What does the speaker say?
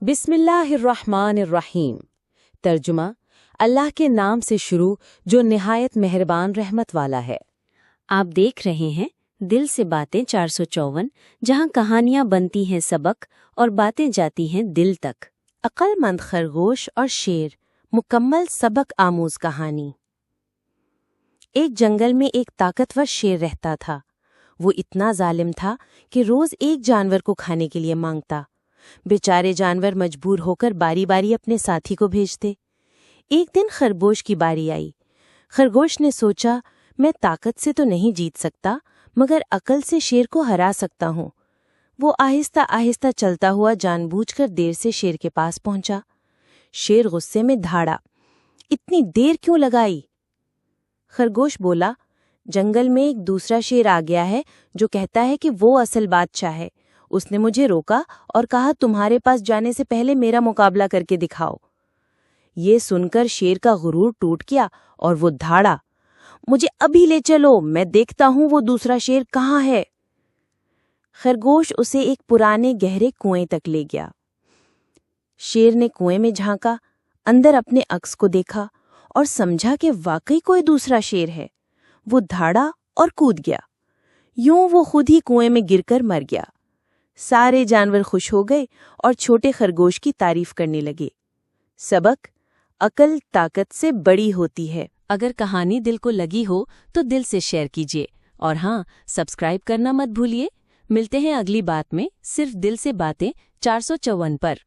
बिस्मिल्लाहिर्रहमानिर्रहीम। तर्जुमा, अल्लाह के नाम से शुरू जो निहायत मेहरबान रहमत वाला है। आप देख रहे हैं दिल से बातें 454, जहां कहानियां बनती हैं सबक और बातें जाती हैं दिल तक। अक्लमंद खरगोश और शेर, मुकम्मल सबक आमूज कहानी। एक जंगल में एक ताकतवर शेर रहता था। वो इतना जालिम था कि रोज एक जानवर को खाने के लिए मांगता। बेचारे जानवर मजबूर होकर बारी बारी अपने साथी को भेजते। एक दिन खरगोश की बारी आई। खरगोश ने सोचा, मैं ताकत से तो नहीं जीत सकता, मगर अकल से शेर को हरा सकता हूँ। वो आहिस्ता आहिस्ता चलता हुआ जानबूझकर देर से शेर के पास पहुंचा। शेर गुस्से में धाड़ा, इतनी देर क्यों लगाई? खरगोश बोला, जंगल में एक दूसरा शेर आ गया है जो कहता है कि वो असल बादशाह है। उसने मुझे रोका और कहा, तुम्हारे पास जाने से पहले मेरा मुकाबला करके दिखाओ। ये सुनकर शेर का गुरूर टूट गया और वो धाड़ा, मुझे अभी ले चलो, मैं देखता हूं वो दूसरा शेर कहाँ है। खरगोश उसे एक पुराने गहरे कुएं तक ले गया। शेर ने कुएं में झांका, अंदर अपने अक्स को देखा और समझा कि वाकई कोई दूसरा शेर है। वो धाड़ा और कूद गया। यूं वो खुद ही कुएं में गिरकर मर गया। सारे जानवर खुश हो गए और छोटे खरगोश की तारीफ करने लगे। सबक, अकल ताकत से बड़ी होती है। अगर कहानी दिल को लगी हो तो दिल से शेयर कीजिए, और हाँ, सब्सक्राइब करना मत भूलिए। मिलते हैं अगली बात में, सिर्फ दिल से बातें 454 पर।